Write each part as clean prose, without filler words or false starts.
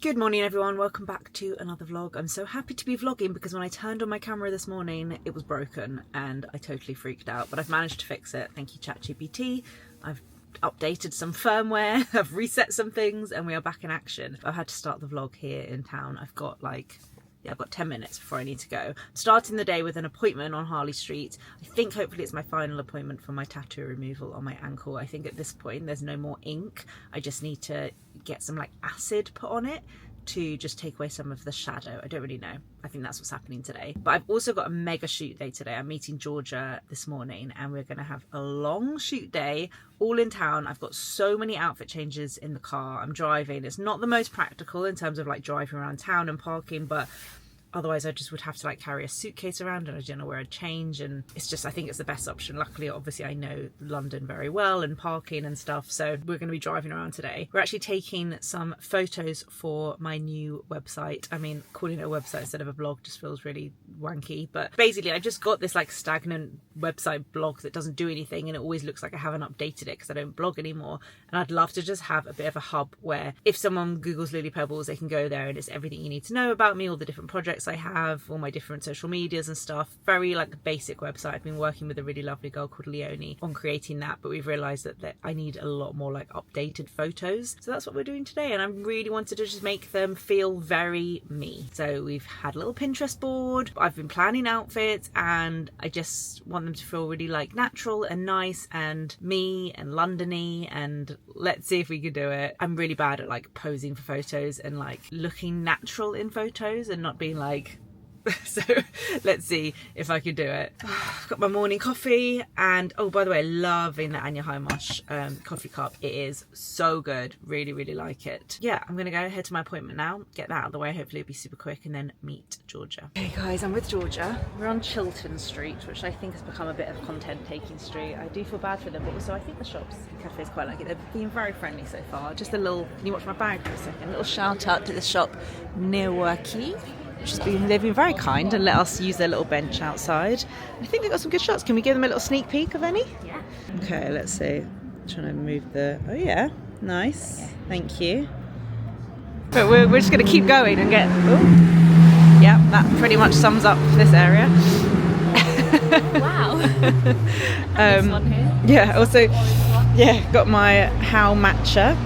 Good morning everyone, welcome back to another vlog. I'm so happy to be vlogging because when I turned on my camera this morning it was broken and I totally freaked out, but I've managed to fix it. Thank you ChatGPT. I've updated some firmware, I've reset some things and we are back in action. I've had to start the vlog here in town. I've got 10 minutes before I need to go. Starting the day with an appointment on Harley Street. I think hopefully it's my final appointment for my tattoo removal on my ankle. I think at this point there's no more ink. I just need to get some acid put on it to just take away some of the shadow. I don't really know. I think that's what's happening today. But I've also got a mega shoot day today. I'm meeting Georgia this morning and we're going to have a long shoot day all in town. I've got so many outfit changes in the car. I'm driving. It's not the most practical in terms of driving around town and parking, but otherwise I just would have to carry a suitcase around and I don't know where I'd change, and it's just, I think it's the best option. Luckily, obviously I know London very well and parking and stuff, so we're going to be driving around today. We're actually taking some photos for my new website. I mean, calling it a website instead of a blog just feels really wanky, but basically I just got this stagnant website blog that doesn't do anything and it always looks like I haven't updated it because I don't blog anymore, and I'd love to just have a bit of a hub where if someone Googles Lily Pebbles they can go there and it's everything you need to know about me, all the different projects I have, all my different social medias and stuff. Very basic website. I've been working with a really lovely girl called Leonie on creating that, but we've realized that I need a lot more updated photos, so that's what we're doing today, and I really wanted to just make them feel very me. So we've had a little Pinterest board, I've been planning outfits, and I just want them to feel really natural and nice and me and Londony, and let's see if we can do it. I'm really bad at posing for photos and looking natural in photos and not being so let's see if I can do it. I've got my morning coffee, and oh, by the way, loving the Anya Highmarsh coffee cup. It is so good, really like it. Yeah, I'm gonna go ahead to my appointment now, get that out of the way, hopefully it'll be super quick, and then meet Georgia. Hey guys, I'm with Georgia. We're on Chiltern Street, which I think has become a bit of a content taking street. I do feel bad for them, but also I think the shops and cafes quite like it. They've been very friendly so far. Just a little, can you watch my bag for a second? A little shout out to the shop Newaki, they've been very kind and let us use their little bench outside. I think they've got some good shots. Can we give them a little sneak peek of any? Yeah. Okay, let's see. I'm trying to move the... Oh yeah, nice. Okay. Thank you. But we're just going to keep going and get... Ooh. Yeah, that pretty much sums up this area. Wow. This one here. Yeah, also, got my How matcha.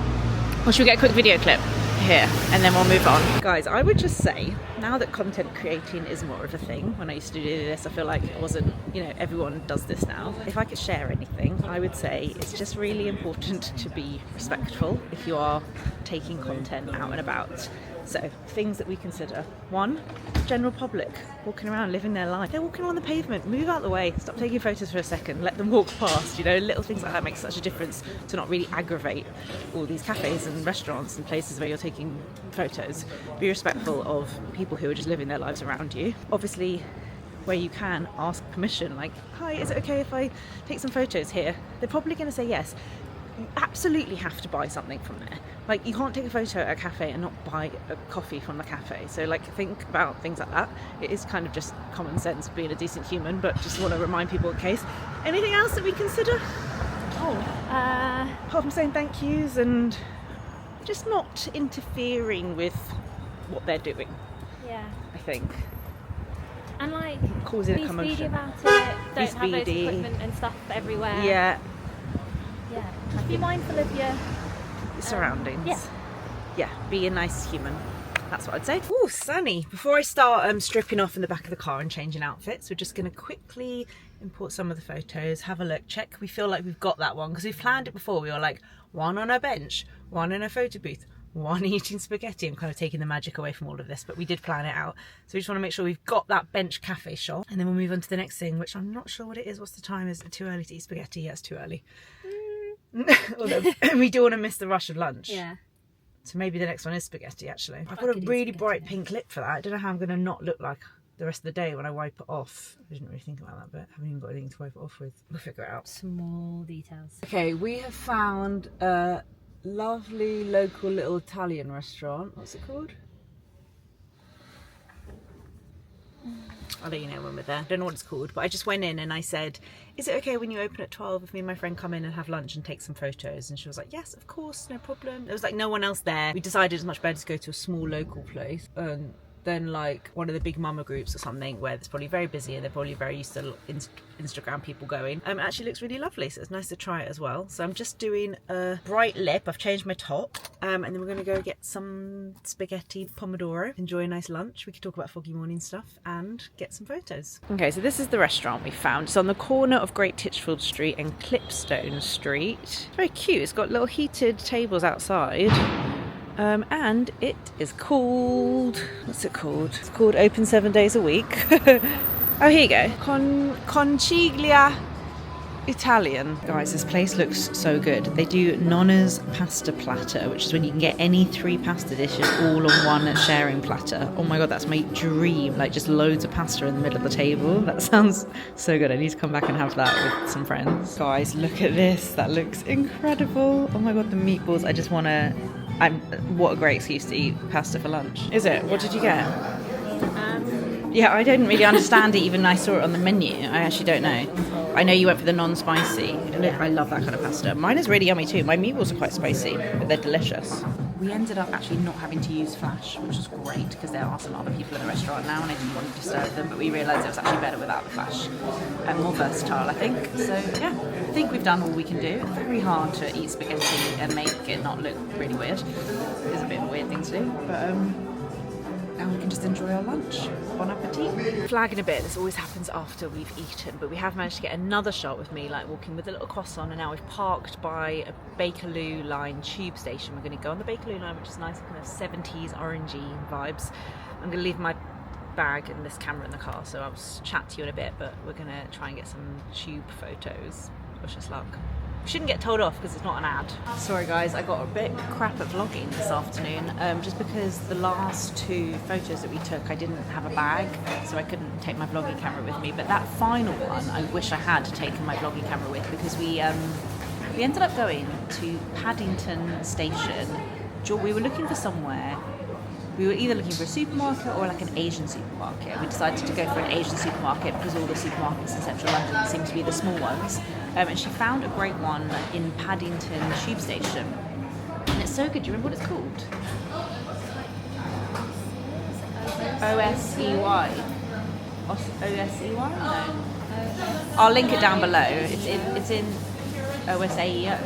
Or should we get a quick video clip here and then we'll move on? Guys, I would just say, now that content creating is more of a thing, when I used to do this I feel like it wasn't, everyone does this now. If I could share anything, I would say it's just really important to be respectful if you are taking content out and about. So things that we consider: one, general public walking around living their life. They're walking on the pavement, move out the way, stop taking photos for a second, let them walk past. Little things like that make such a difference to not really aggravate all these cafes and restaurants and places where you're taking photos. Be respectful of people who are just living their lives around you. Obviously, where you can, ask permission, hi, is it okay if I take some photos here? They're probably going to say yes. You absolutely have to buy something from there. You can't take a photo at a cafe and not buy a coffee from the cafe. So think about things like that. It is kind of just common sense being a decent human, but just want to remind people in case. Anything else that we consider? Apart from saying thank yous and just not interfering with what they're doing. Yeah. I think. And causing be a commotion. Speedy about it. Don't have speedy. those equipment and stuff everywhere. Yeah. Yeah. Just be mindful of your surroundings. Yeah, be a nice human. That's what I'd say. Oh, sunny. Before I start stripping off in the back of the car and changing outfits, we're just going to quickly import some of the photos, have a look, check we feel like we've got that one, because we've planned it before. We were one on a bench, one in a photo booth, one eating spaghetti. I'm kind of taking the magic away from all of this, but we did plan it out. So we just want to make sure we've got that bench cafe shot, and then we'll move on to the next thing, which I'm not sure what it is. What's the time? Is it too early to eat spaghetti? Yeah, it's too early. Although we do want to miss the rush of lunch. Yeah. So maybe the next one is spaghetti, actually. I've got a really bright pink lip for that. I don't know how I'm going to not look like the rest of the day when I wipe it off. I didn't really think about that bit. I haven't even got anything to wipe it off with. We'll figure it out. Small details. Okay, we have found a lovely local little Italian restaurant. What's it called? I'll let you know when we're there. I don't know what it's called, but I just went in and I said, is it okay when you open at 12 if me and my friend come in and have lunch and take some photos? And she was like, yes, of course, no problem. There was like no one else there. We decided it's much better to go to a small local place than like one of the big mama groups or something where it's probably very busy and they're probably very used to Instagram people going. It actually looks really lovely, so it's nice to try it as well. So I'm just doing a bright lip. I've changed my top, and then we're going to go get some spaghetti pomodoro, enjoy a nice lunch. We could talk about foggy morning stuff and get some photos. Okay, so this is the restaurant we found. It's on the corner of Great Titchfield Street and Clipstone Street. It's very cute. It's got little heated tables outside. And it is called, what's it called? It's called Open 7 days a week. Oh, here you go. Conciglia Italian. Guys, this place looks so good. They do Nonna's pasta platter, which is when you can get any 3 pasta dishes all on one sharing platter. Oh my god, that's my dream. Like just loads of pasta in the middle of the table. That sounds so good. I need to come back and have that with some friends. Guys, look at this. That looks incredible. Oh my god, the meatballs. I just want to... what a great excuse to eat pasta for lunch. Is it? What did you get? Yeah, I didn't really understand it even when I saw it on the menu. I actually don't know. I know you went for the non-spicy. I love that kind of pasta. Mine is really yummy too. My meatballs are quite spicy, but they're delicious. We ended up actually not having to use flash, which was great because there are some other people in the restaurant now and I didn't want to disturb them, but we realised it was actually better without the flash and more versatile, I think. So yeah, I think we've done all we can do. It's very hard to eat spaghetti and make it not look really weird. It's a bit of a weird thing to do, but now we can just enjoy our lunch. Bon appetit. Flagging a bit, this always happens after we've eaten, but we have managed to get another shot with me like walking with a little croissant, and now we've parked by a Bakerloo line tube station. We're going to go on the Bakerloo line, which is nice kind of 70s orangey vibes. I'm going to leave my bag and this camera in the car, so I'll chat to you in a bit, but we're going to try and get some tube photos. Wish us luck. We shouldn't get told off because it's not an ad. Sorry guys, I got a bit crap at vlogging this afternoon just because the last 2 photos that we took I didn't have a bag, so I couldn't take my vlogging camera with me, but that final one I wish I had taken my vlogging camera with because we ended up going to Paddington Station. We were looking for somewhere. We were either looking for a supermarket or like an Asian supermarket. We decided to go for an Asian supermarket because all the supermarkets in central London seem to be the small ones. And she found a great one in Paddington Tube Station. And it's so good. Do you remember what it's called? O-S-E-Y. O-S-E-Y? No. I'll link it down below. It's in O-S-A-E-O.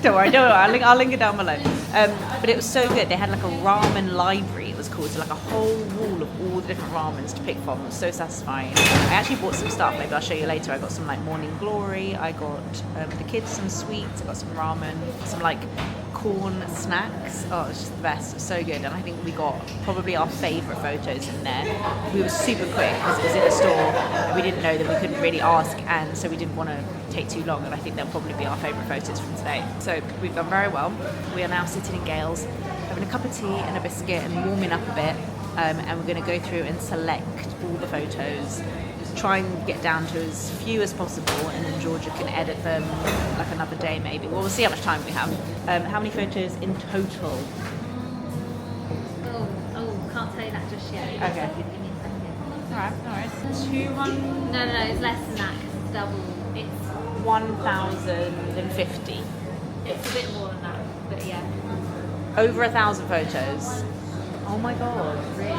Don't worry, I'll link it down below. But it was so good. They had like a ramen library, it was called, so like a whole wall of all the different ramens to pick from. It was so satisfying. I actually bought some stuff, maybe I'll show you later. I got some like Morning Glory, I got the kids some sweets, I got some ramen, some like corn snacks. Oh, it's just the best. It's so good. And I think we got probably our favourite photos in there. We were super quick because it was in a store and we didn't know that we couldn't really ask, and so we didn't want to take too long, and I think they'll probably be our favourite photos from today. So we've done very well. We are now sitting in Gales, having a cup of tea and a biscuit and warming up a bit, and we're going to go through and select all the photos, try and get down to as few as possible, and then Georgia can edit them like another day maybe. Well, we'll see how much time we have. How many photos in total? Oh, can't tell you that just yet. Okay. Give me a second. Alright, 200. No, it's less than that because it's double. It's 1,050. It's a bit more than that, but yeah. Over 1,000 photos. Oh my god, Really?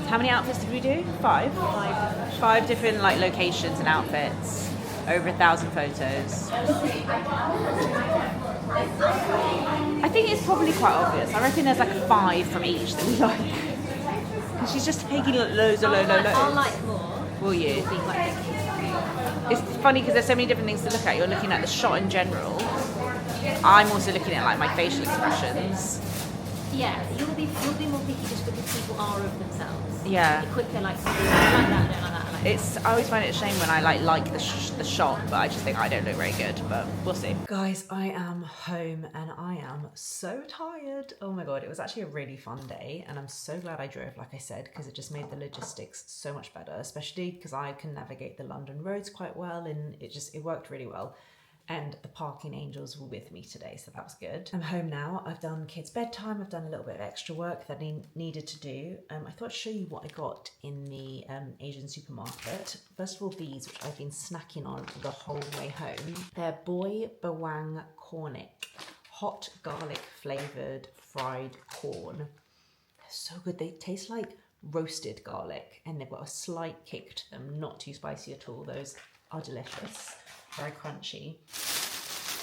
how many outfits did we do? 5? 5 different like locations and outfits. Over 1,000 photos. I think it's probably quite obvious. I reckon there's like 5 from each that we like. Because she's just taking loads. I'll like more. Will you? It'll be quite picky. It's funny because there's so many different things to look at. You're looking at the shot in general. I'm also looking at like my facial expressions. Yeah, you'll be more picky just because people are of themselves. Yeah. You're quicker, like, I like that, I don't like that, I like that. I always find it a shame when I like the shot, but I just think I don't look very good, but we'll see. Guys, I am home and I am so tired. Oh my god, it was actually a really fun day and I'm so glad I drove, like I said, because it just made the logistics so much better, especially because I can navigate the London roads quite well and it worked really well. and the parking angels were with me today, so that was good. I'm home now. I've done kids' bedtime. I've done a little bit of extra work that I needed to do. I thought I'd show you what I got in the Asian supermarket. First of all, these, which I've been snacking on the whole way home. They're Boy Bawang Cornick, hot garlic flavoured fried corn. They're so good. They taste like roasted garlic, and they've got a slight kick to them, not too spicy at all. Those are delicious, very crunchy.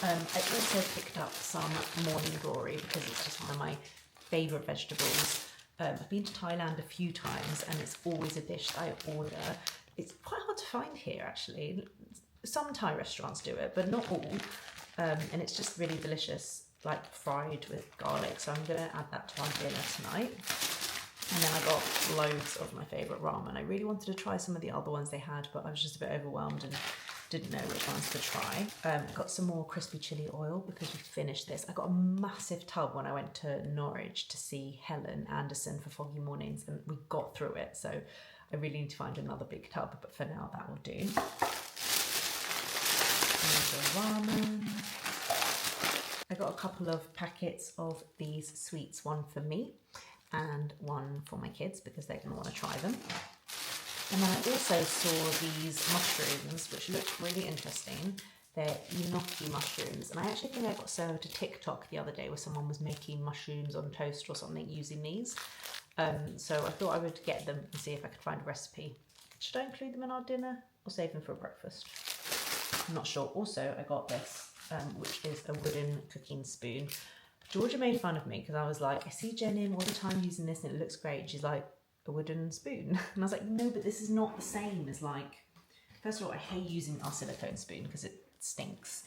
I also picked up some morning glory because it's just one of my favourite vegetables. I've been to Thailand a few times and it's always a dish that I order. It's quite hard to find here actually. Some Thai restaurants do it, but not all. And it's just really delicious, like fried with garlic. So I'm going to add that to our dinner tonight. And then I got loads of my favourite ramen. I really wanted to try some of the other ones they had, but I was just a bit overwhelmed and didn't know which ones to try. Got some more crispy chili oil because we finished this. I got a massive tub when I went to Norwich to see Helen Anderson for Foggy Mornings, and we got through it. So I really need to find another big tub, but for now that will do. There's the ramen. I got a couple of packets of these sweets, one for me and one for my kids because they're going to want to try them. And then I also saw these mushrooms, which look really interesting. They're enoki mushrooms. And I actually think I got served a TikTok the other day where someone was making mushrooms on toast or something using these. So I thought I would get them and see if I could find a recipe. Should I include them in our dinner or save them for breakfast? I'm not sure. Also, I got this, which is a wooden cooking spoon. Georgia made fun of me because I was like, I see Jen all the time using this and it looks great. She's like, a wooden spoon. And I was like, no, but this is not the same as like, first of all, I hate using our silicone spoon because it stinks.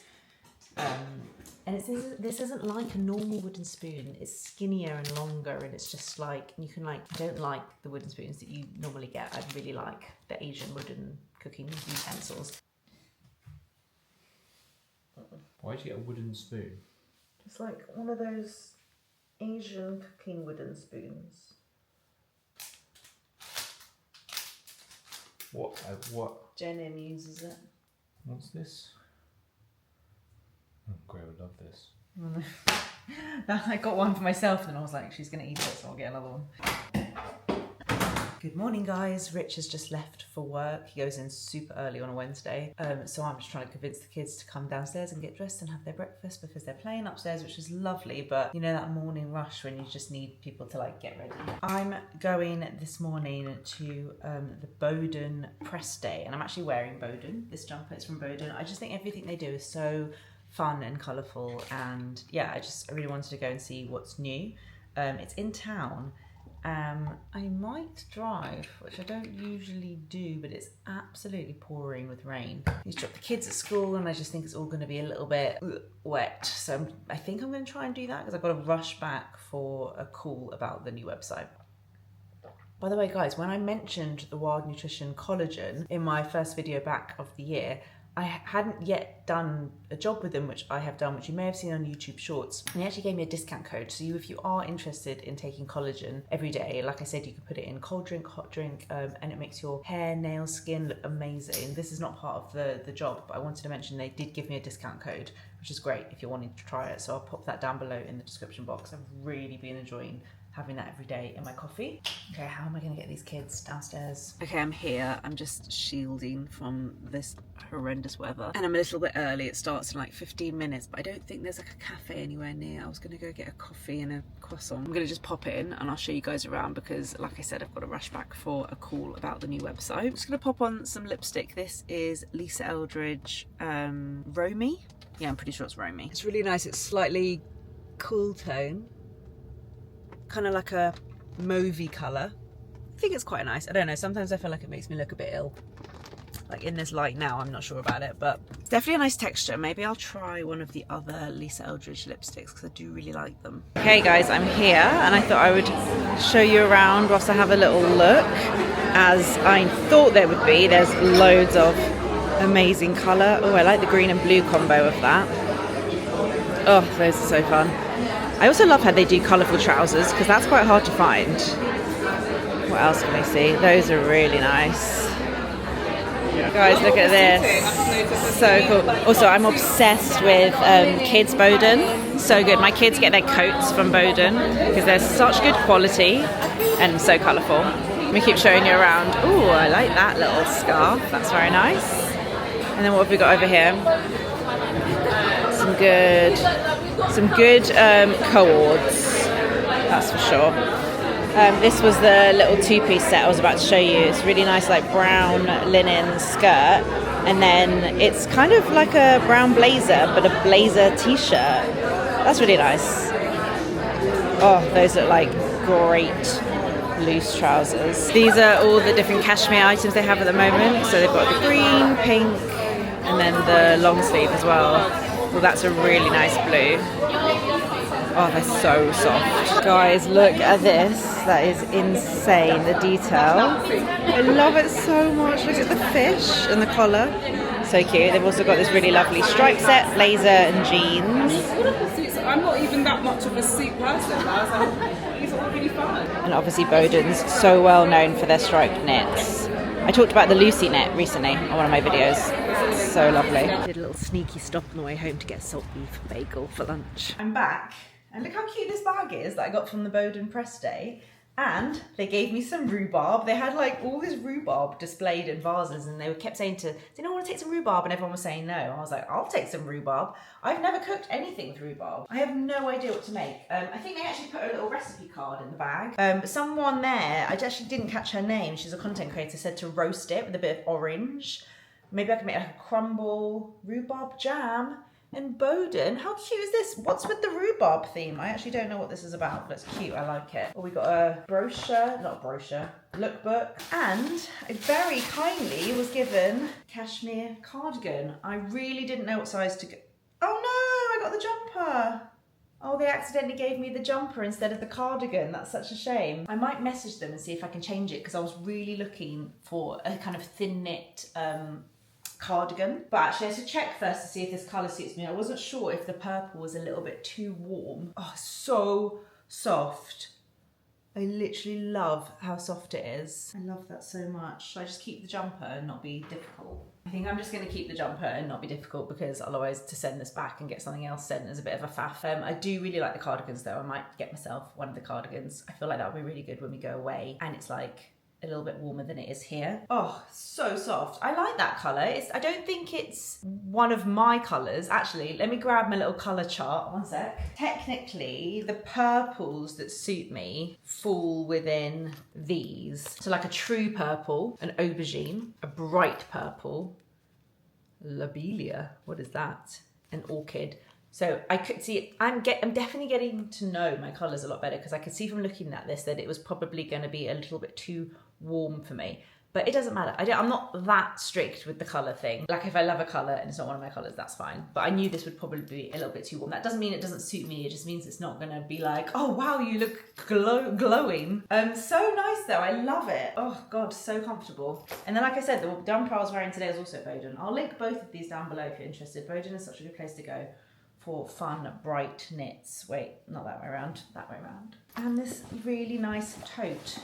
And this isn't like a normal wooden spoon. It's skinnier and longer, and it's just like, you can like, I don't like the wooden spoons that you normally get. I really like the Asian wooden cooking utensils. Why'd you get a wooden spoon? It's like one of those Asian cooking wooden spoons. What? Jen uses it. What's this? Oh, Gray would love this. I got one for myself and I was like, she's going to eat it, so I'll get another one. Good morning, guys. Rich has just left for work. He goes in super early on a Wednesday. So I'm just trying to convince the kids to come downstairs and get dressed and have their breakfast because they're playing upstairs, which is lovely. But you know that morning rush when you just need people to like get ready. I'm going this morning to the Boden press day, and I'm actually wearing Boden. This jumper is from Boden. I just think everything they do is so fun and colourful, and yeah, I really wanted to go and see what's new. It's in town. I might drive, which I don't usually do, but it's absolutely pouring with rain. I need to drop the kids at school and I just think it's all going to be a little bit wet. So I think I'm going to try and do that because I've got to rush back for a call about the new website. By the way, guys, when I mentioned the Wild Nutrition collagen in my first video back of the year, I hadn't yet done a job with them, which I have done, which you may have seen on YouTube Shorts. And he actually gave me a discount code. So if you are interested in taking collagen every day, like I said, you can put it in cold drink, hot drink, and it makes your hair, nails, skin look amazing. This is not part of the job, but I wanted to mention they did give me a discount code, which is great if you're wanting to try it. So I'll pop that down below in the description box. I've really been enjoying having that every day in my coffee. Okay, how am I gonna get these kids downstairs? Okay, I'm here. I'm just shielding from this horrendous weather. And I'm a little bit early. It starts in like 15 minutes, but I don't think there's like a cafe anywhere near. I was gonna go get a coffee and a croissant. I'm gonna just pop in and I'll show you guys around because like I said, I've got to rush back for a call about the new website. I'm just gonna pop on some lipstick. This is Lisa Eldridge Romy. Yeah, I'm pretty sure it's Romy. It's really nice. It's slightly cool tone. Kind of like a mauvey colour. I think it's quite nice. I don't know, sometimes I feel like it makes me look a bit ill. Like in this light now, I'm not sure about it, but it's definitely a nice texture. Maybe I'll try one of the other Lisa Eldridge lipsticks because I do really like them. Okay guys, I'm here and I thought I would show you around whilst I have a little look. As I thought there would be, there's loads of amazing colour. Oh, I like the green and blue combo of that. Oh, those are so fun. I also love how they do colourful trousers because that's quite hard to find. What else can we see? Those are really nice. Guys, look at this. So cool. Also, I'm obsessed with kids Boden. So good. My kids get their coats from Boden because they're such good quality and so colourful. Let me keep showing you around. Ooh, I like that little scarf. That's very nice. And then what have we got over here? Some good cords. That's for sure. This was the little two-piece set I was about to show you. It's really nice, like brown linen skirt, and then it's kind of like a brown blazer, but a blazer t-shirt. That's really nice. Oh, those look like great loose trousers. These are all the different cashmere items they have at the moment. So they've got the green, pink, and then the long sleeve as well. Well, that's a really nice blue. Oh, they're so soft. Guys, look at this. That is insane, the detail. I love it so much. Look at the fish and the collar. So cute. They've also got this really lovely stripe set, blazer and jeans. I'm not even that much of a suit person, so these are all really fun. And obviously Boden's so well known for their striped knits. I talked about the Lucy knit recently on one of my videos. So lovely. Did a little sneaky stop on the way home to get salt beef bagel for lunch. I'm back. And look how cute this bag is that I got from the Boden press day. And they gave me some rhubarb. They had like all this rhubarb displayed in vases, and they kept saying do you not want to take some rhubarb? And everyone was saying no. I was like, I'll take some rhubarb. I've never cooked anything with rhubarb. I have no idea what to make. I think they actually put a little recipe card in the bag. Someone there, I actually didn't catch her name, she's a content creator, said to roast it with a bit of orange. Maybe I can make like a crumble rhubarb jam. And Boden, how cute is this? What's with the rhubarb theme? I actually don't know what this is about, but it's cute, I like it. Oh, we got a brochure, not a brochure, lookbook. And I very kindly was given cashmere cardigan. I really didn't know what size to go. Oh no, I got the jumper. Oh, they accidentally gave me the jumper instead of the cardigan. That's such a shame. I might message them and see if I can change it, because I was really looking for a kind of thin knit cardigan, but actually I should check first to see if this colour suits me. I wasn't sure if the purple was a little bit too warm. Oh, so soft. I literally love how soft it is. I love that so much. Should I just keep the jumper and not be difficult? I think I'm just going to keep the jumper and not be difficult, because otherwise to send this back and get something else sent is a bit of a faff. I do really like the cardigans though. I might get myself one of the cardigans. I feel like that would be really good when we go away, and it's like a little bit warmer than it is here. Oh, so soft. I like that colour. I don't think it's one of my colours. Actually, let me grab my little colour chart. One sec. Technically, the purples that suit me fall within these. So like a true purple, an aubergine, a bright purple, lobelia. What is that? An orchid. So I could see, I'm definitely getting to know my colours a lot better, because I could see from looking at this that it was probably going to be a little bit too warm for me. But it doesn't matter. I'm not that strict with the colour thing. Like if I love a colour and it's not one of my colours, that's fine. But I knew this would probably be a little bit too warm. That doesn't mean it doesn't suit me. It just means it's not going to be like, oh wow, you look glowing. So nice though. I love it. Oh God, so comfortable. And then like I said, the jumper I was wearing today was also Boden. I'll link both of these down below if you're interested. Boden is such a good place to go for fun, bright knits. Wait, not that way around, that way around. And this really nice tote.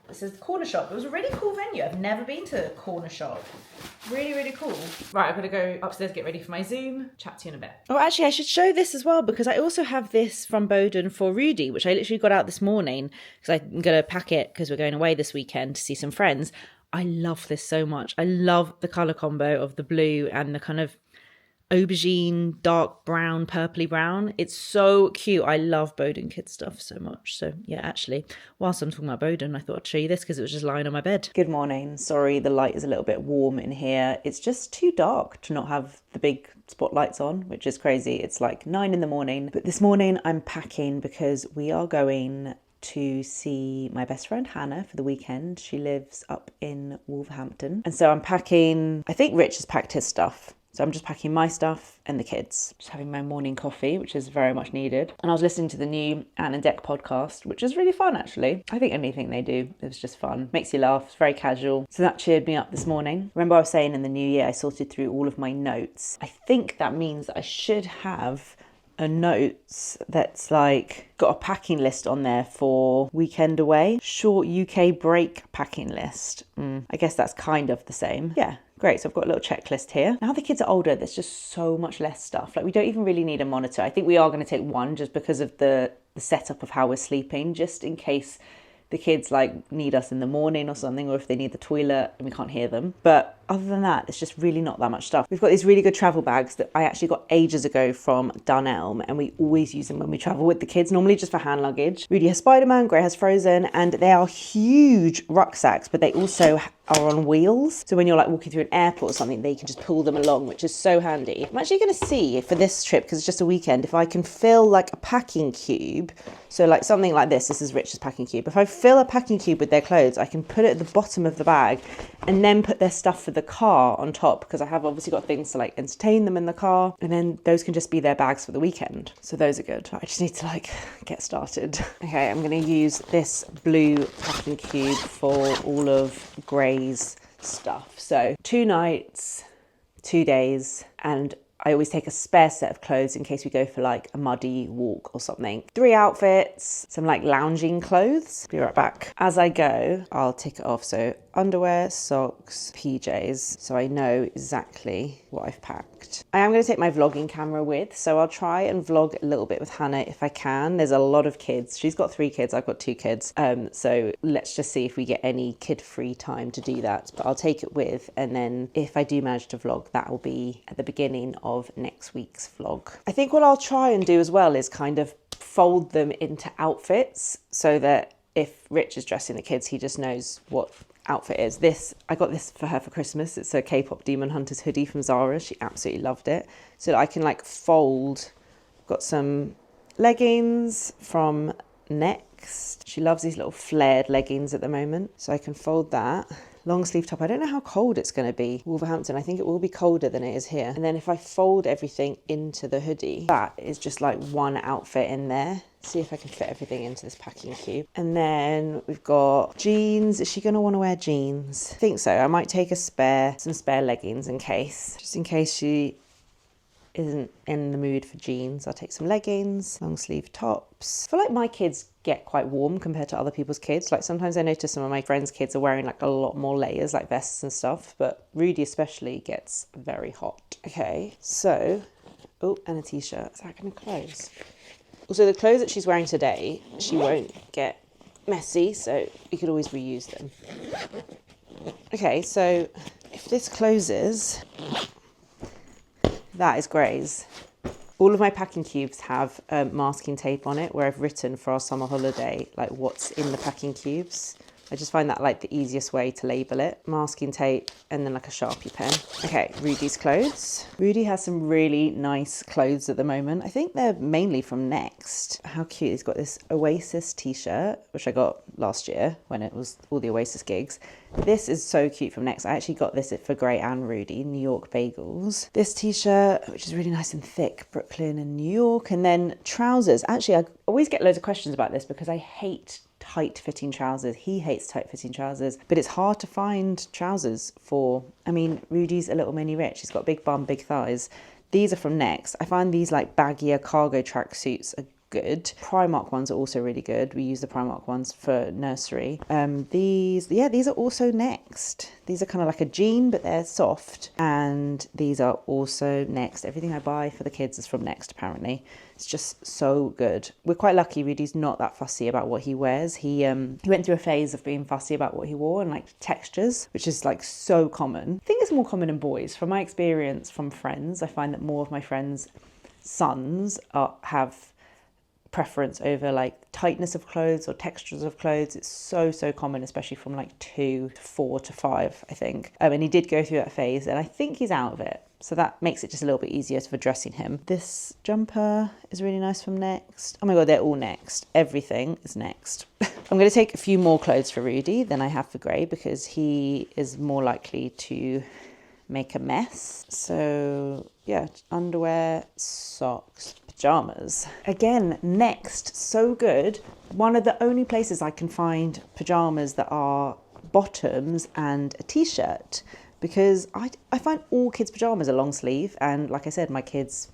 It says the corner shop. It was a really cool venue. I've never been to a corner shop. Really, really cool. Right, I've got to go upstairs, get ready for my Zoom. Chat to you in a bit. Oh, actually, I should show this as well, because I also have this from Boden for Rudy, which I literally got out this morning, because I'm going to pack it because we're going away this weekend to see some friends. I love this so much. I love the colour combo of the blue and the kind of aubergine, dark brown, purpley brown. It's so cute. I love Boden kids stuff so much. So yeah, actually, whilst I'm talking about Boden, I thought I'd show you this because it was just lying on my bed. Good morning. Sorry, the light is a little bit warm in here. It's just too dark to not have the big spotlights on, which is crazy. It's like 9 in the morning. But this morning I'm packing because we are going to see my best friend Hannah for the weekend. She lives up in Wolverhampton. And so I'm packing, I think Rich has packed his stuff. So I'm just packing my stuff and the kids. Just having my morning coffee, which is very much needed. And I was listening to the new Ant and Dec podcast, which is really fun, actually. I think anything they do is just fun. Makes you laugh. It's very casual. So that cheered me up this morning. Remember I was saying in the new year, I sorted through all of my notes. I think that means that I should have a notes that's like got a packing list on there for weekend away. Short UK break packing list. I guess that's kind of the same. Yeah. Great, so I've got a little checklist here. Now the kids are older, there's just so much less stuff. Like we don't even really need a monitor. I think we are going to take one just because of the setup of how we're sleeping, just in case the kids like need us in the morning or something, or if they need the toilet and we can't hear them. But other than that, it's just really not that much stuff. We've got these really good travel bags that I actually got ages ago from Dunelm, and we always use them when we travel with the kids, normally just for hand luggage. Rudy has Spider-Man, Gray has Frozen, and they are huge rucksacks, but they also are on wheels. So when you're like walking through an airport or something, they can just pull them along, which is so handy. I'm actually going to see for this trip, because it's just a weekend, if I can fill like a packing cube. So like something like this is Rich's packing cube. If I fill a packing cube with their clothes, I can put it at the bottom of the bag and then put their stuff for the car on top, because I have obviously got things to like entertain them in the car, and then those can just be their bags for the weekend. So those are good. I just need to like get started. Okay, I'm going to use this blue packing cube for all of Gray's stuff. So 2 nights, 2 days, and I always take a spare set of clothes in case we go for like a muddy walk or something. 3 outfits, some like lounging clothes. Be right back. As I go, I'll tick it off. So underwear, socks, PJs, so I know exactly what I've packed. I am going to take my vlogging camera with, so I'll try and vlog a little bit with Hannah if I can. There's a lot of kids. She's got 3 kids, I've got 2 kids. So let's just see if we get any kid-free time to do that. But I'll take it with, and then if I do manage to vlog, that will be at the beginning of next week's vlog. I think what I'll try and do as well is kind of fold them into outfits, so that if Rich is dressing the kids, he just knows what outfit is. I got this for her for Christmas. It's a K-pop Demon Hunters hoodie from Zara. She absolutely loved it. So that I can like fold. Got some leggings from Next. She loves these little flared leggings at the moment, so I can fold that. Long sleeve top. I don't know how cold it's going to be. Wolverhampton, I think it will be colder than it is here. And then if I fold everything into the hoodie, that is just like one outfit in there. See if I can fit everything into this packing cube. And then we've got jeans. Is she going to want to wear jeans? I think so. I might take some spare leggings in case, just in case she isn't in the mood for jeans. I'll take some leggings, long sleeve tops. I feel like my kids get quite warm compared to other people's kids. Like sometimes I notice some of my friends' kids are wearing like a lot more layers, like vests and stuff, but Rudy especially gets very hot. Okay, so, oh, and a t-shirt. Is that going to close? Also, the clothes that she's wearing today, she won't get messy, so we could always reuse them. Okay, so if this closes, that is Gray's. All of my packing cubes have masking tape on it, where I've written for our summer holiday like what's in the packing cubes. I just find that like the easiest way to label it. Masking tape and then like a Sharpie pen. Okay, Rudy's clothes. Rudy has some really nice clothes at the moment. I think they're mainly from Next. How cute. He's got this Oasis t-shirt, which I got last year when it was all the Oasis gigs. This is so cute from Next. I actually got this for Gray and Rudy, New York Bagels. This t-shirt, which is really nice and thick, Brooklyn and New York. And then trousers. Actually, I always get loads of questions about this because I hate tight fitting trousers. He hates tight fitting trousers, but it's hard to find trousers for, I mean, Rudy's a little mini Rich. He's got a big bum, big thighs. These are from Next. I find these like baggier cargo track suits are good. Primark ones are also really good. We use the Primark ones for nursery. These are also Next. These are kind of like a jean, but they're soft. And these are also Next. Everything I buy for the kids is from Next, apparently. It's just so good. We're quite lucky. Rudy's not that fussy about what he wears. He went through a phase of being fussy about what he wore and like textures, which is like so common. I think it's more common in boys. From my experience from friends, I find that more of my friends' sons have preference over like tightness of clothes or textures of clothes. It's so common, especially from like 2 to 4 to 5, I think. And he did go through that phase, and I think he's out of it. So that makes it just a little bit easier for dressing him. This jumper is really nice from Next. Oh my God, they're all Next. Everything is Next. I'm going to take a few more clothes for Rudy than I have for Gray because he is more likely to make a mess. So yeah, underwear, socks, pajamas. Again, Next, so good. One of the only places I can find pajamas that are bottoms and a t-shirt, because I find all kids' pajamas are long sleeve, and like I said, my kids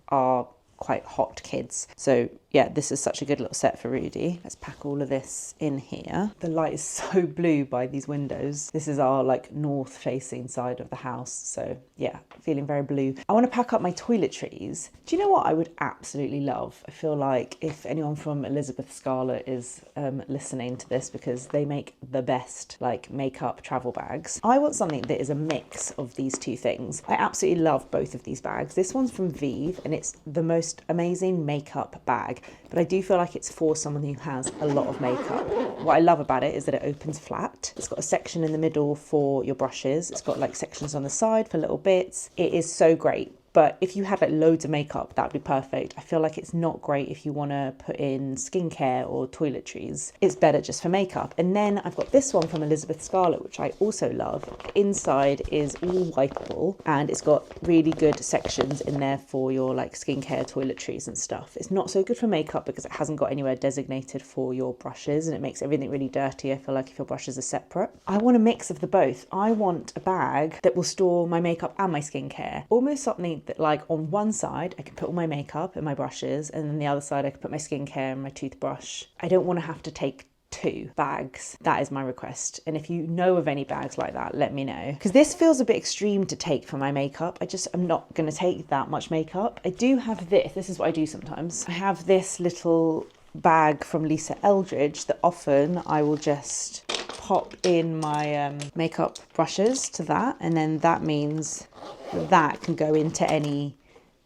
are quite hot kids, so yeah, this is such a good little set for Rudy. Let's pack all of this in here. The light is so blue by these windows. This is our like north facing side of the house. So yeah, feeling very blue. I want to pack up my toiletries. Do you know what I would absolutely love? I feel like if anyone from Elizabeth Scarlett is listening to this, because they make the best like makeup travel bags. I want something that is a mix of these two things. I absolutely love both of these bags. This one's from Vive and it's the most amazing makeup bag, but I do feel like it's for someone who has a lot of makeup. What I love about it is that it opens flat. It's got a section in the middle for your brushes. It's got like sections on the side for little bits. It is so great. But if you had like loads of makeup, that would be perfect. I feel like it's not great if you want to put in skincare or toiletries. It's better just for makeup. And then I've got this one from Elizabeth Scarlett, which I also love. Inside is all wipeable and it's got really good sections in there for your like skincare, toiletries and stuff. It's not so good for makeup because it hasn't got anywhere designated for your brushes and it makes everything really dirty. I feel like if your brushes are separate. I want a mix of the both. I want a bag that will store my makeup and my skincare. Almost something that like on one side I can put all my makeup and my brushes and then the other side I can put my skincare and my toothbrush. I don't want to have to take 2 bags. That is my request. And if you know of any bags like that, let me know. Because this feels a bit extreme to take for my makeup. I'm not going to take that much makeup. I do have this. This is what I do sometimes. I have this little bag from Lisa Eldridge that often I will just pop in my makeup brushes to that, and then that means that can go into any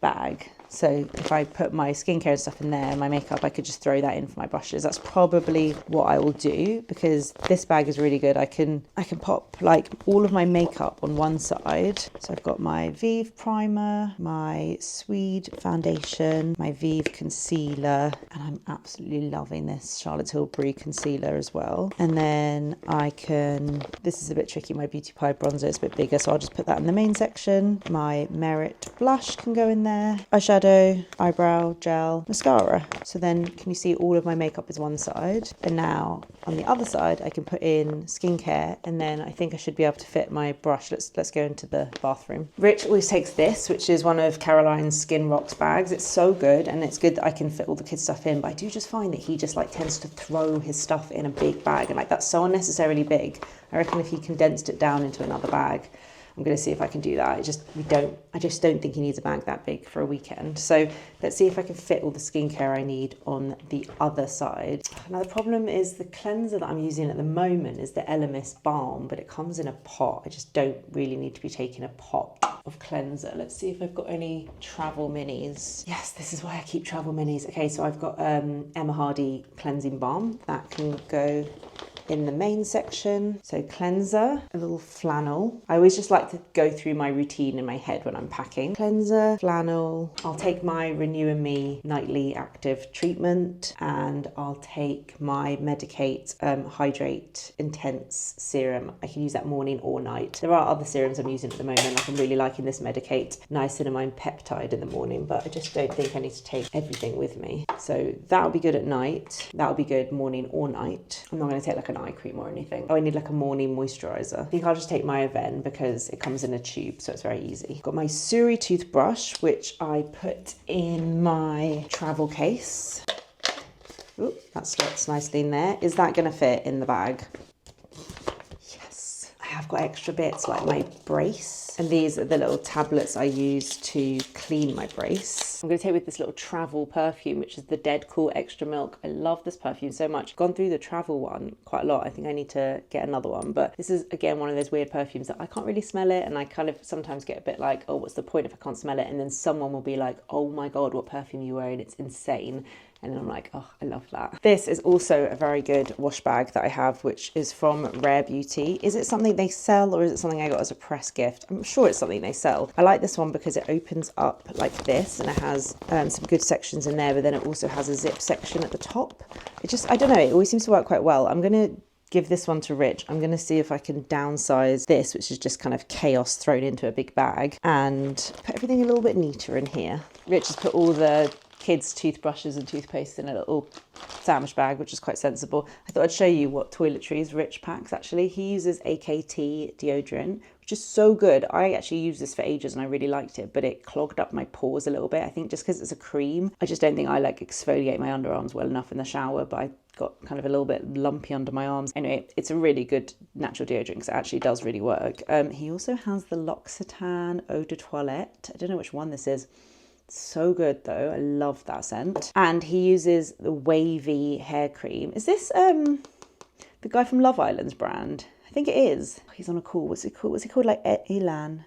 bag. So if I put my skincare and stuff in there, my makeup, I could just throw that in for my brushes. That's probably what I will do because this bag is really good. I can pop like all of my makeup on one side. So I've got my Vive primer, my Swede foundation, my Vive concealer, and I'm absolutely loving this Charlotte Tilbury concealer as well. And then I can, this is a bit tricky, my Beauty Pie bronzer is a bit bigger, so I'll just put that in the main section. My Merit blush can go in there. Eyeshadow, eyebrow gel, mascara. So then can you see all of my makeup is one side, and now on the other side I can put in skincare, and then I think I should be able to fit my brush. Let's go into the bathroom. Rich always takes this, which is one of Caroline's Skin Rocks bags. It's so good, and it's good that I can fit all the kids' stuff in, but I do just find that he just like tends to throw his stuff in a big bag, and like that's so unnecessarily big. I reckon if he condensed it down into another bag, I'm going to see if I can do that. I just don't think he needs a bag that big for a weekend. So let's see if I can fit all the skincare I need on the other side. Now the problem is the cleanser that I'm using at the moment is the Elemis Balm, but it comes in a pot. I just don't really need to be taking a pot of cleanser. Let's see if I've got any travel minis. Yes, this is why I keep travel minis. Okay, so I've got Emma Hardy cleansing balm. That can go in the main section. So cleanser, a little flannel. I always just like to go through my routine in my head when I'm packing. Cleanser, flannel. I'll take my Renew and Me Nightly Active Treatment, and I'll take my Medicate Hydrate Intense Serum. I can use that morning or night. There are other serums I'm using at the moment. Like I'm really liking this Medicate Niacinamide Peptide in the morning, but I just don't think I need to take everything with me. So that'll be good at night. That'll be good morning or night. I'm not going to take like an eye cream or anything. Oh, I need like a morning moisturizer. I think I'll just take my Aven because it comes in a tube, so it's very easy. Got my Suri toothbrush, which I put in my travel case. Ooh, that slots nicely in there. Is that going to fit in the bag? Yes. I have got extra bits like my brace. And these are the little tablets I use to clean my brace. I'm going to take with this little travel perfume, which is the Dead Cool Extra Milk. I love this perfume so much. I've gone through the travel one quite a lot. I think I need to get another one. But this is, again, one of those weird perfumes that I can't really smell it. And I kind of sometimes get a bit like, oh, what's the point if I can't smell it? And then someone will be like, oh my God, what perfume are you wearing? It's insane. And I'm like, oh, I love that. This is also a very good wash bag that I have, which is from Rare Beauty. Is it something they sell or is it something I got as a press gift? I'm sure it's something they sell. I like this one because it opens up like this and it has some good sections in there, but then it also has a zip section at the top. I don't know, it always seems to work quite well. I'm going to give this one to Rich. I'm going to see if I can downsize this, which is just kind of chaos thrown into a big bag, and put everything a little bit neater in here. Rich has put all the kids' toothbrushes and toothpaste in a little sandwich bag, which is quite sensible. I thought I'd show you what Toiletries Rich packs actually. He uses AKT deodorant, which is so good. I actually used this for ages and I really liked it, but it clogged up my pores a little bit. I think just because it's a cream. I just don't think I like exfoliate my underarms well enough in the shower, but I got kind of a little bit lumpy under my arms. Anyway, it's a really good natural deodorant because it actually does really work. He also has the L'Occitane Eau de Toilette. I don't know which one this is. So good though. I love that scent. And he uses the wavy hair cream. Is this the guy from Love Island's brand? I think it is. He's on a call. What's he called? What's he called? Like Elan?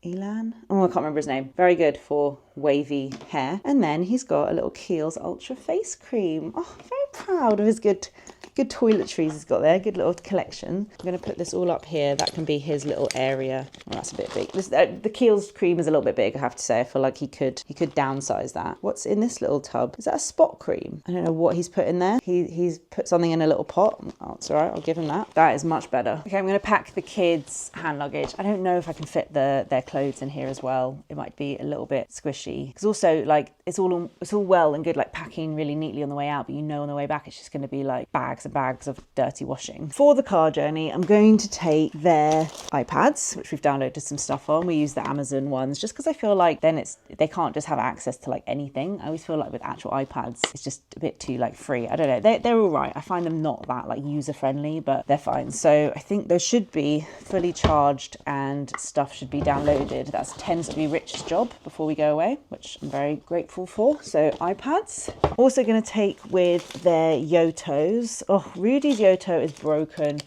Oh, I can't remember his name. Very good for wavy hair. And then he's got a little Kiehl's Ultra Face Cream. Oh, very proud of his good toiletries he's got there. Good little collection. I'm going to put this all up here. That can be his little area. Oh, that's a bit big. The Kiehl's cream is a little bit big, I have to say. I feel like he could downsize that. What's in this little tub? Is that a spot cream? I don't know what he's put in there. He's put something in a little pot. Oh, it's all right. I'll give him that. That is much better. Okay, I'm going to pack the kids' hand luggage. I don't know if I can fit their clothes in here as well. It might be a little bit squishy. Because also, like, it's all well and good, like packing really neatly on the way out, but you know on the way back it's just going to be like bags and bags of dirty washing. For the car journey, I'm going to take their iPads, which we've downloaded some stuff on. We use the Amazon ones just because I feel like then they can't just have access to like anything. I always feel like with actual iPads, it's just a bit too like free. I don't know. They're all right. I find them not that like user friendly, but they're fine. So I think those should be fully charged and stuff should be downloaded. That tends to be Rich's job before we go away, which I'm very grateful for. So iPads. Also going to take with their Yotos. Oh, Rudy's Yoto is broken.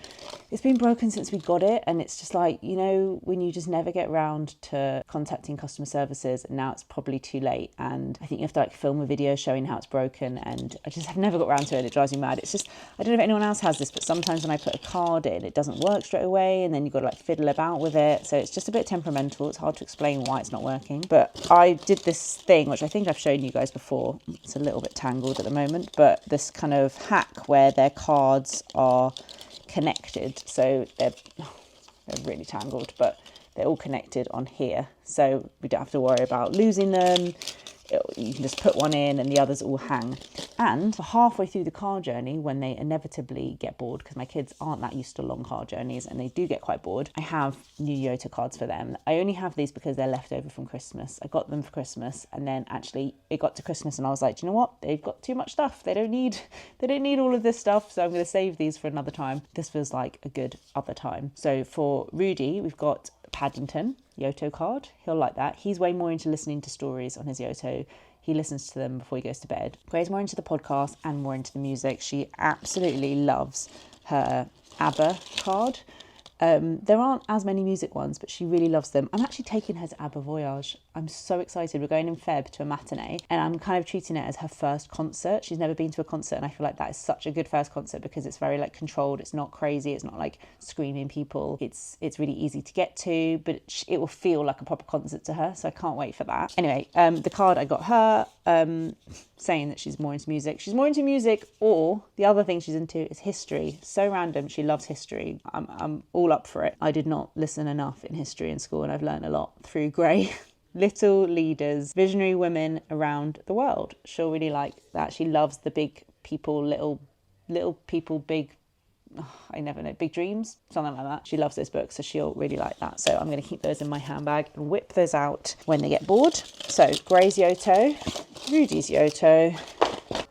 It's been broken since we got it, and it's just like, you know, when you just never get round to contacting customer services and now it's probably too late, and I think you have to like film a video showing how it's broken, and I just have never got round to it. It drives me mad. It's just, I don't know if anyone else has this, but sometimes when I put a card in, it doesn't work straight away, and then you've got to like fiddle about with it. So it's just a bit temperamental. It's hard to explain why it's not working. But I did this thing, which I think I've shown you guys before. It's a little bit tangled at the moment, but this kind of hack where their cards are connected, so they're really tangled, but they're all connected on here, so we don't have to worry about losing them. You can just put one in and the others all hang. And for halfway through the car journey, when they inevitably get bored, because my kids aren't that used to long car journeys and they do get quite bored, I have new Yoto cards for them. I only have these because they're left over from Christmas. I got them for Christmas, and then actually it got to Christmas and I was like, do you know what? They've got too much stuff. They don't need all of this stuff, so I'm going to save these for another time. This feels like a good other time. So for Rudy, we've got Paddington Yoto card. He'll like that. He's way more into listening to stories on his Yoto. He listens to them before he goes to bed. Gray's more into the podcast and more into the music. She absolutely loves her ABBA card. There aren't as many music ones, but she really loves them. I'm actually taking her to ABBA Voyage. I'm so excited. We're going in Feb to a matinee, and I'm kind of treating it as her first concert. She's never been to a concert, and I feel like that is such a good first concert because it's very like controlled. It's not crazy. It's not like screaming people. It's really easy to get to, but it will feel like a proper concert to her. So I can't wait for that. Anyway, the card I got her, saying that she's more into music. She's more into music, or the other thing she's into is history. So random. She loves history. I'm all up for it. I did not listen enough in history in school, and I've learned a lot through Gray. Little leaders, visionary women around the world. She'll really like that. She loves the big people, little people, big, I never know, big dreams, something like that. She loves those books, so she'll really like that. So I'm going to keep those in my handbag and whip those out when they get bored. So Gray's Yoto, Rudy's Yoto,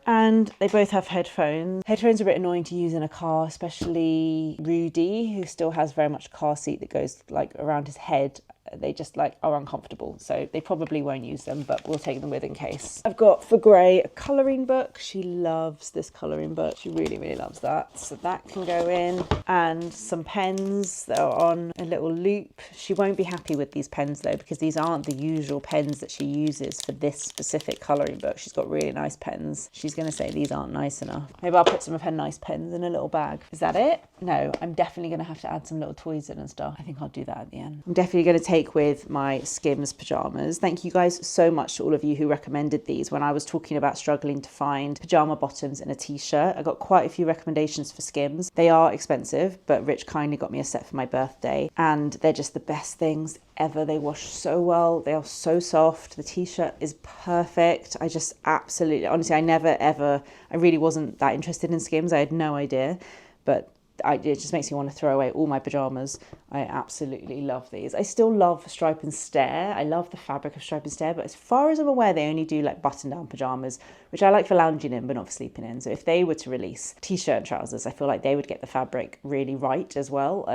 and they both have headphones. Headphones are a bit annoying to use in a car, especially Rudy, who still has very much a car seat that goes like around his head. They just like are uncomfortable, so they probably won't use them, but we'll take them with in case. I've got for Gray a colouring book. She loves this colouring book. She really, really loves that. So that can go in, and some pens that are on a little loop. She won't be happy with these pens though, because these aren't the usual pens that she uses for this specific colouring book. She's got really nice pens. She's going to say these aren't nice enough. Maybe I'll put some of her nice pens in a little bag. Is that it? No, I'm definitely going to have to add some little toys in and stuff. I think I'll do that at the end. I'm definitely going to take take with my Skims pyjamas. Thank you guys so much to all of you who recommended these when I was talking about struggling to find pyjama bottoms and a t-shirt. I got quite a few recommendations for Skims. They are expensive, but Rich kindly got me a set for my birthday, and they're just the best things ever. They wash so well. They are so soft. The t-shirt is perfect. I just absolutely, honestly, I really wasn't that interested in Skims. I had no idea, but it just makes me want to throw away all my pyjamas. I absolutely love these. I still love Stripe and Stare. I love the fabric of Stripe and Stare, but as far as I'm aware, they only do like button-down pyjamas, which I like for lounging in, but not for sleeping in. So if they were to release t-shirt and trousers, I feel like they would get the fabric really right as well.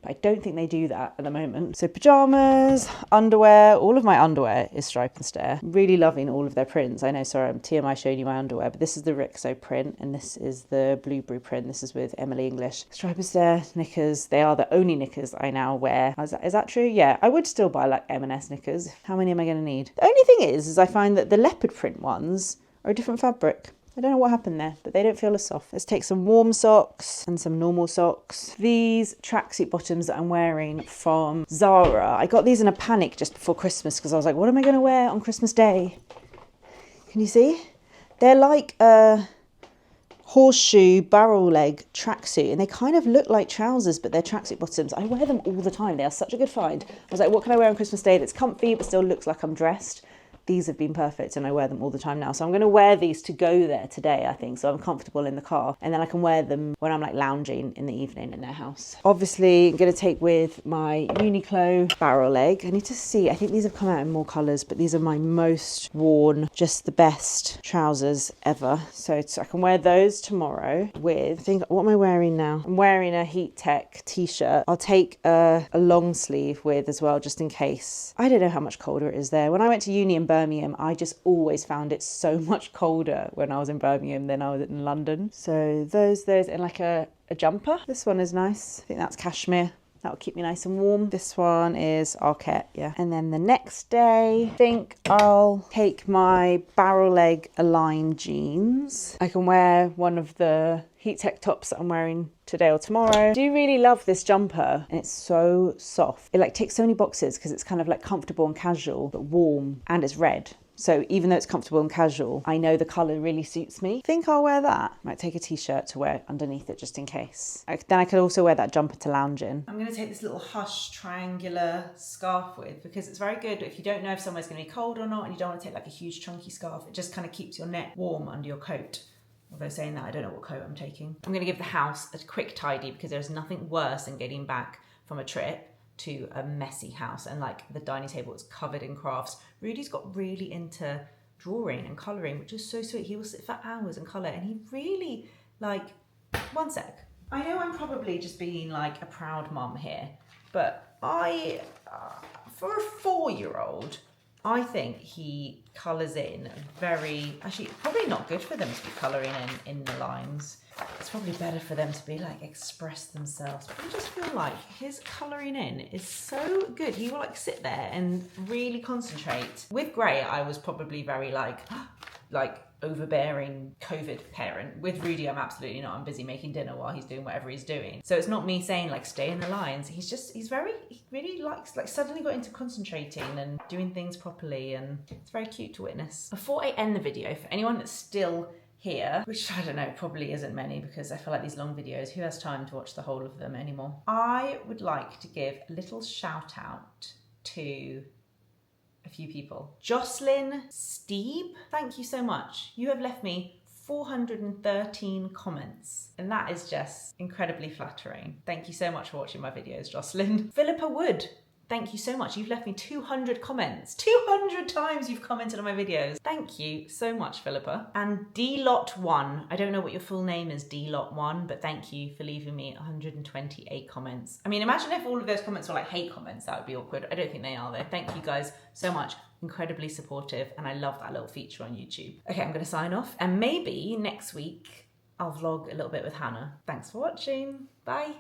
I don't think they do that at the moment. So pyjamas, underwear, all of my underwear is Stripe and Stare. Really loving all of their prints. I know, sorry, I'm TMI showing you my underwear, but this is the Rixo print and this is the Blueberry print. This is with Emily English. Stripe and Stare knickers, they are the only knickers I now wear. Is that true? Yeah, I would still buy like M&S knickers. How many am I going to need? The only thing is I find that the leopard print ones are a different fabric. I don't know what happened there, but they don't feel as soft. Let's take some warm socks and some normal socks. These tracksuit bottoms that I'm wearing from Zara, I got these in a panic just before Christmas because I was like, what am I going to wear on Christmas Day? Can you see? They're like a horseshoe barrel leg tracksuit, and they kind of look like trousers, but they're tracksuit bottoms. I wear them all the time. They are such a good find. I was like, what can I wear on Christmas Day that's comfy but still looks like I'm dressed? These have been perfect and I wear them all the time now. So I'm going to wear these to go there today, I think, so I'm comfortable in the car. And then I can wear them when I'm like lounging in the evening in their house. Obviously, I'm going to take with my Uniqlo barrel leg. I need to see, I think these have come out in more colours, but these are my most worn, just the best trousers ever. So I can wear those tomorrow with, I think, what am I wearing now? I'm wearing a Heat Tech t-shirt. I'll take a long sleeve with as well, just in case. I don't know how much colder it is there. When I went to uni in Birmingham, I just always found it so much colder when I was in Birmingham than I was in London. So those and like a jumper. This one is nice. I think that's cashmere. That'll keep me nice and warm. This one is Arquette, yeah. And then the next day, I think I'll take my barrel leg Align jeans. I can wear one of the Heat Tech tops that I'm wearing today or tomorrow. I do really love this jumper and it's so soft. It like ticks so many boxes because it's kind of like comfortable and casual, but warm, and it's red. So even though it's comfortable and casual, I know the colour really suits me. I think I'll wear that. Might take a t-shirt to wear underneath it just in case. Then I could also wear that jumper to lounge in. I'm going to take this little Hush triangular scarf with because it's very good if you don't know if somewhere's going to be cold or not and you don't want to take like a huge chunky scarf. It just kind of keeps your neck warm under your coat. Although saying that, I don't know what coat I'm taking. I'm going to give the house a quick tidy because there's nothing worse than getting back from a trip to a messy house and like the dining table is covered in crafts. Rudy's got really into drawing and colouring, which is so sweet. He will sit for hours and colour, and he really, like, one sec. I know I'm probably just being like a proud mum here, but for a 4-year-old, I think he colours in very, actually probably not good for them to be colouring in the lines. It's probably better for them to be like express themselves. But I just feel like his colouring in is so good. He will like sit there and really concentrate. With Gray, I was probably very like overbearing COVID parent. With Rudy, I'm absolutely not. I'm busy making dinner while he's doing whatever he's doing. So it's not me saying like stay in the lines. He really likes, like suddenly got into concentrating and doing things properly, and it's very cute to witness. Before I end the video, for anyone that's still here, which I don't know, probably isn't many because I feel like these long videos, who has time to watch the whole of them anymore? I would like to give a little shout out to a few people. Jocelyn Steeb, thank you so much. You have left me 413 comments, and that is just incredibly flattering. Thank you so much for watching my videos, Jocelyn. Philippa Wood, thank you so much. You've left me 200 comments. 200 times you've commented on my videos. Thank you so much, Philippa. And DLot1, I don't know what your full name is, DLot1, but thank you for leaving me 128 comments. I mean, imagine if all of those comments were like hate comments, that would be awkward. I don't think they are though. Thank you guys so much. Incredibly supportive, and I love that little feature on YouTube. Okay, I'm gonna sign off, and maybe next week I'll vlog a little bit with Hannah. Thanks for watching. Bye.